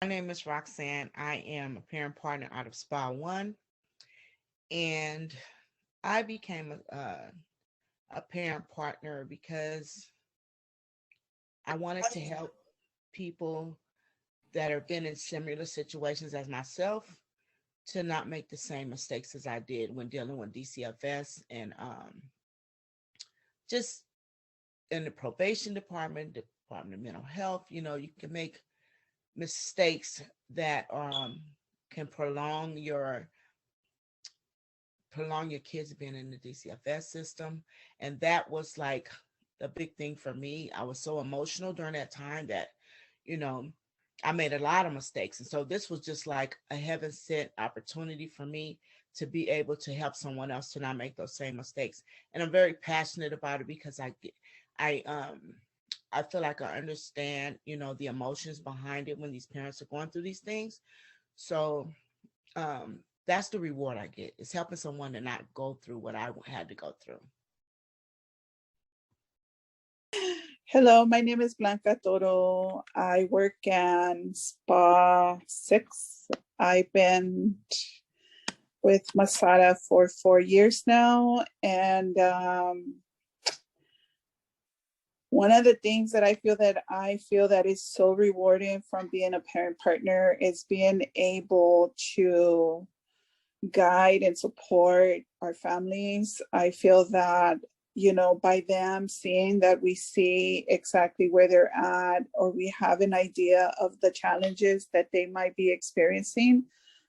My name is Roxanne. I am a parent partner out of Spa One, and I became a parent partner because I wanted to help people that have been in similar situations as myself to not make the same mistakes as I did when dealing with DCFS and just in the probation department, Department of Mental Health. You know, you can make mistakes that can prolong your kids being in the DCFS system. And that was like a big thing for me. I was so emotional during that time that, you know, I made a lot of mistakes. And so this was just like a heaven sent opportunity for me to be able to help someone else to not make those same mistakes. And I'm very passionate about it because I I feel like I understand, you know, the emotions behind it when these parents are going through these things. So that's the reward I get, is helping someone to not go through what I had to go through. Hello, my name is Blanca Toro. I work in Spa 6. I've been with Masada for 4 years now. And one of the things that I feel that is so rewarding from being a parent partner is being able to guide and support our families. I feel that, you know, by them seeing that we see exactly where they're at, or we have an idea of the challenges that they might be experiencing,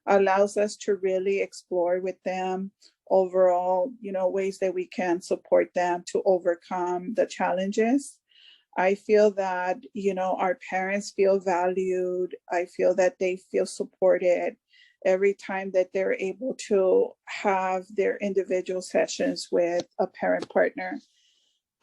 allows us to really explore with them overall, you know, ways that we can support them to overcome the challenges. I feel that, you know, our parents feel valued. I feel that they feel supported every time that they're able to have their individual sessions with a parent partner.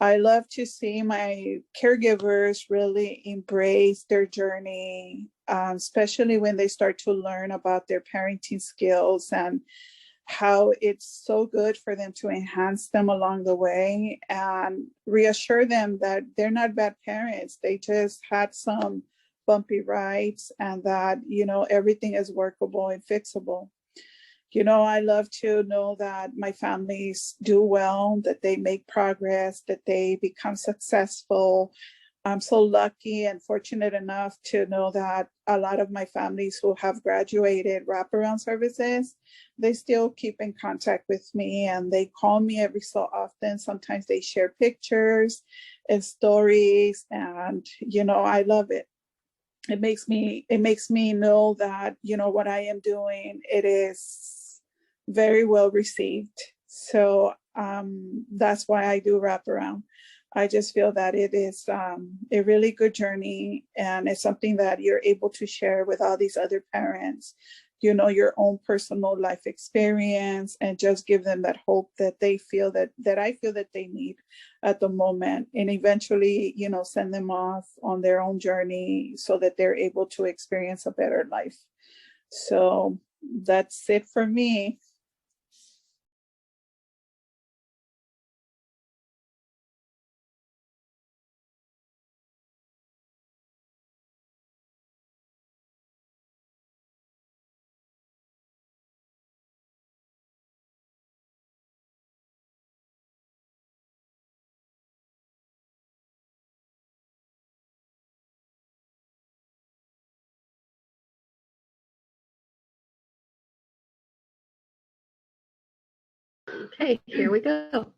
I love to see my caregivers really embrace their journey, especially when they start to learn about their parenting skills and how it's so good for them to enhance them along the way and reassure them that they're not bad parents. They just had some bumpy rides, and that, you know, everything is workable and fixable. You know, I love to know that my families do well, that they make progress, that they become successful. I'm so lucky and fortunate enough to know that a lot of my families who have graduated wraparound services, they still keep in contact with me and they call me every so often. Sometimes they share pictures and stories, and, you know, I love it. It makes me know that, you know, what I am doing, it is very well received. So that's why I do wraparound. I just feel that it is a really good journey, and it's something that you're able to share with all these other parents, you know, your own personal life experience, and just give them that hope that they feel that I feel that they need at the moment, and eventually, you know, send them off on their own journey so that they're able to experience a better life. So that's it for me. Okay, here we go.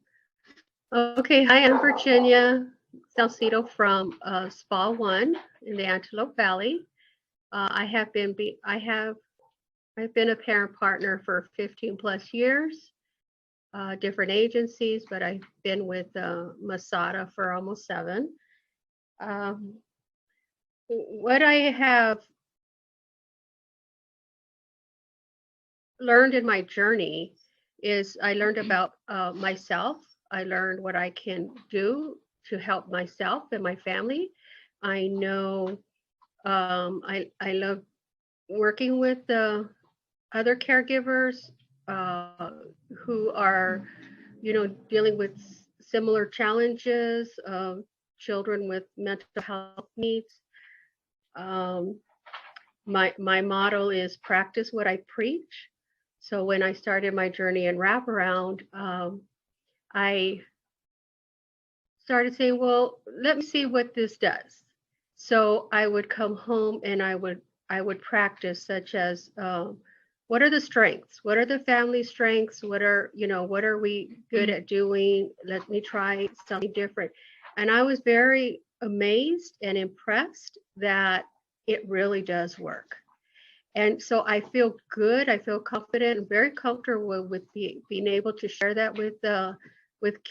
Okay, hi, I'm Virginia Salcido from Spa One in the Antelope Valley. I've been a parent partner for 15 plus years, different agencies, but I've been with Masada for almost 7. Um, what I have learned in my journey is I learned about myself. I learned what I can do to help myself and my family. I know I love working with other caregivers who are, you know, dealing with similar challenges, children with mental health needs. Um, my motto is practice what I preach. So when I started my journey in wraparound, I started saying, well, let me see what this does. So I would come home and I would practice, such as what are the strengths? What are the family strengths? What are we good at doing? Let me try something different. And I was very amazed and impressed that it really does work. And so I feel good. I feel confident and very comfortable with being able to share that with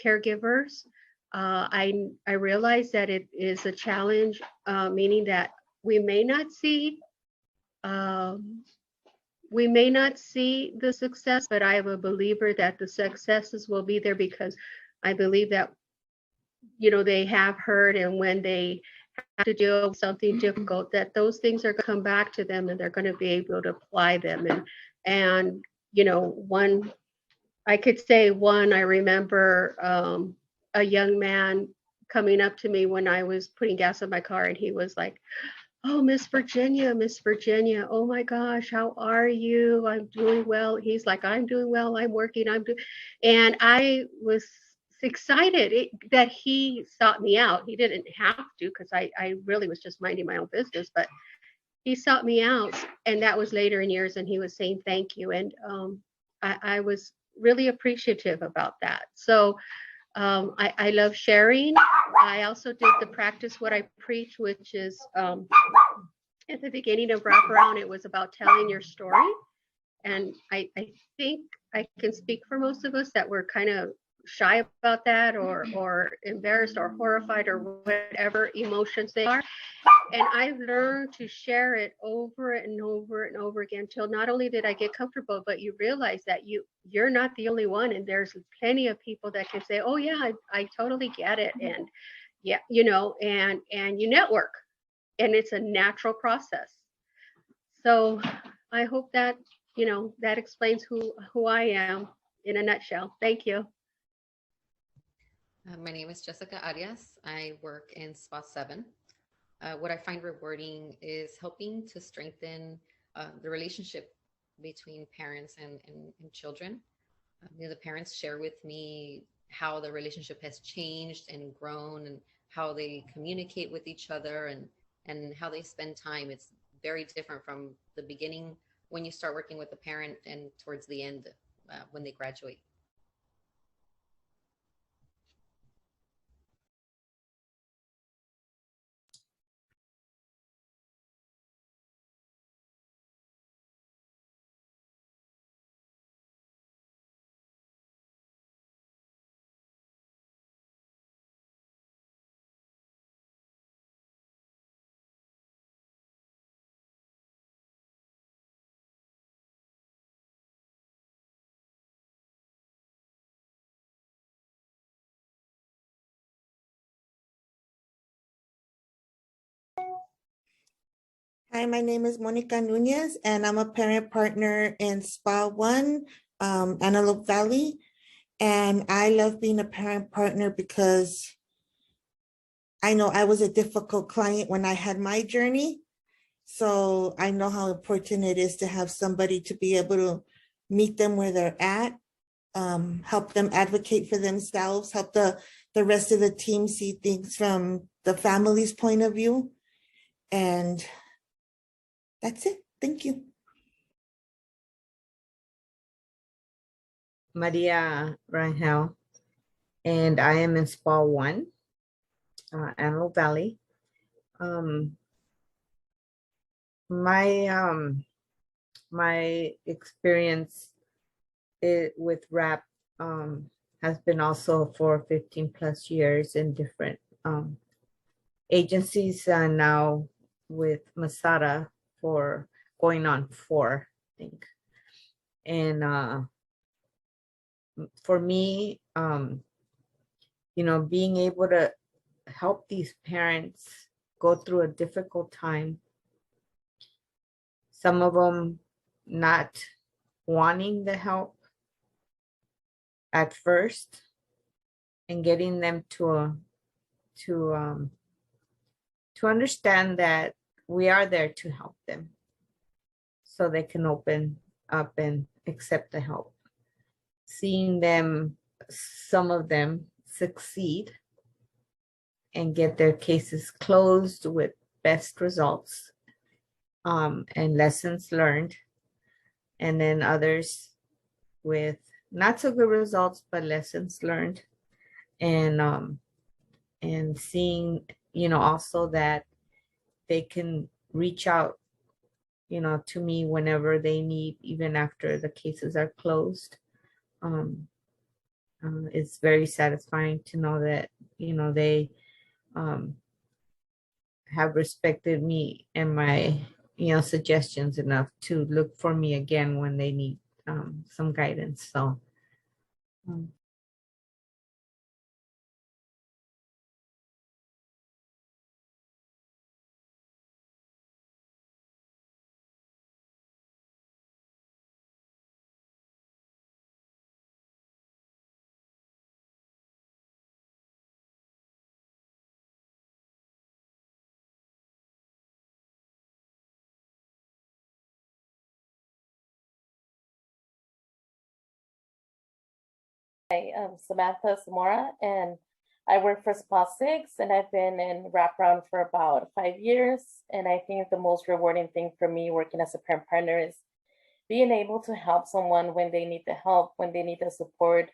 caregivers. I realize that it is a challenge, meaning that we may not see um, we may not see the success, but I am a believer that the successes will be there, because I believe that they have heard, and when they have to deal with something difficult, that those things are going to come back to them and they're going to be able to apply them. And one, I could say one, I remember a young man coming up to me when I was putting gas in my car, and he was like, oh, Miss Virginia, Miss Virginia, oh my gosh, how are you? I'm doing well. He's like, I'm doing well, I'm working, and I was excited that he sought me out. He didn't have to, because I really was just minding my own business, but he sought me out, and that was later in years, and he was saying thank you. And I was really appreciative about that. So I love sharing. I also did the practice what I preach, which is at the beginning of wraparound, it was about telling your story. And I think I can speak for most of us that we're kind of shy about that, or embarrassed or horrified or whatever emotions they are. And I learned to share it over and over and over again, till not only did I get comfortable, but you realize that you're not the only one, and there's plenty of people that can say, oh yeah, I totally get it. And yeah, and you network, and it's a natural process. So I hope that that explains who I am in a nutshell. Thank you. My name is Jessica Arias. I work in Spot 7. What I find rewarding is helping to strengthen the relationship between parents and children. The parents share with me how the relationship has changed and grown, and how they communicate with each other, and how they spend time. It's very different from the beginning when you start working with a parent, and towards the end when they graduate. Hi, my name is Monica Nunez, and I'm a parent partner in Spa One, Antelope Valley. And I love being a parent partner because I know I was a difficult client when I had my journey. So I know how important it is to have somebody to be able to meet them where they're at, help them advocate for themselves, help the rest of the team see things from the family's point of view. And that's it. Thank you. Maria Rangel, and I am in Spa 1, Antelope Valley. My experience with RAP has been also for 15 plus years in different agencies, and now with Masada for going on 4, I think. And for me, being able to help these parents go through a difficult time, some of them not wanting the help at first, and getting them to understand that we are there to help them. so they can open up and accept the help. Seeing them, some of them succeed and get their cases closed with best results and lessons learned. And then others with not so good results, but lessons learned. And seeing, also that they can reach out, to me whenever they need, even after the cases are closed. It's very satisfying to know that, they have respected me and my, suggestions enough to look for me again when they need some guidance. So. I'm Samantha Zamora, and I work for Spa 6, and I've been in wraparound for about 5 years. And I think the most rewarding thing for me working as a parent partner is being able to help someone when they need the help, when they need the support,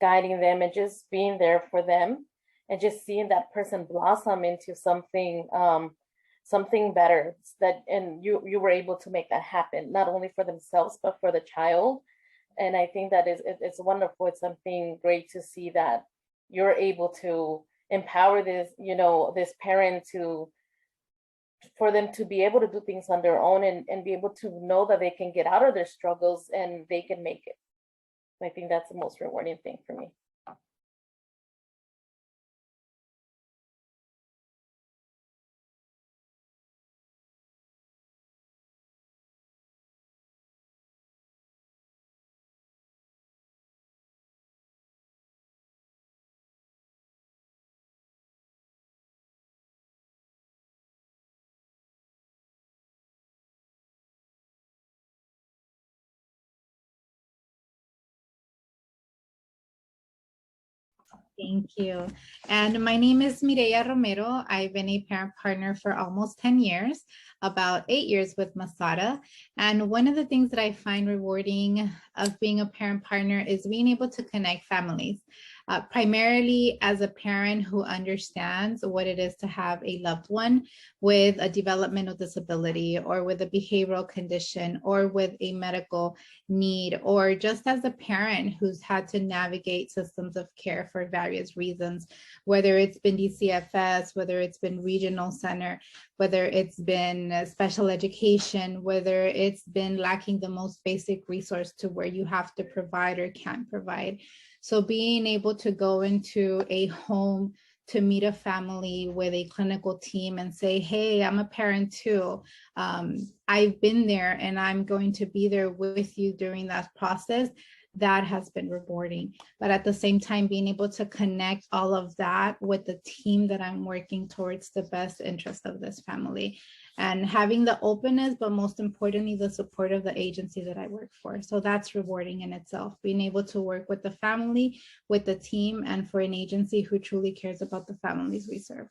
guiding them and just being there for them, and just seeing that person blossom into something something better, and you were able to make that happen, not only for themselves but for the child. And I think that it's wonderful. It's something great to see that you're able to empower this parent for them to be able to do things on their own, and be able to know that they can get out of their struggles and they can make it. I think that's the most rewarding thing for me. Thank you. And my name is Mireya Romera. I've been a parent partner for almost 10 years, about 8 years with Masada. And one of the things that I find rewarding of being a parent partner is being able to connect families. Primarily as a parent who understands what it is to have a loved one with a developmental disability or with a behavioral condition or with a medical need, or just as a parent who's had to navigate systems of care for various reasons, whether it's been DCFS, whether it's been regional center, whether it's been special education, whether it's been lacking the most basic resource to where you have to provide or can't provide. So being able to go into a home to meet a family with a clinical team and say, hey, I'm a parent too. I've been there and I'm going to be there with you during that process. That has been rewarding. But at the same time, being able to connect all of that with the team that I'm working towards the best interest of this family, and having the openness, but most importantly, the support of the agency that I work for. So that's rewarding in itself, being able to work with the family, with the team, and for an agency who truly cares about the families we serve.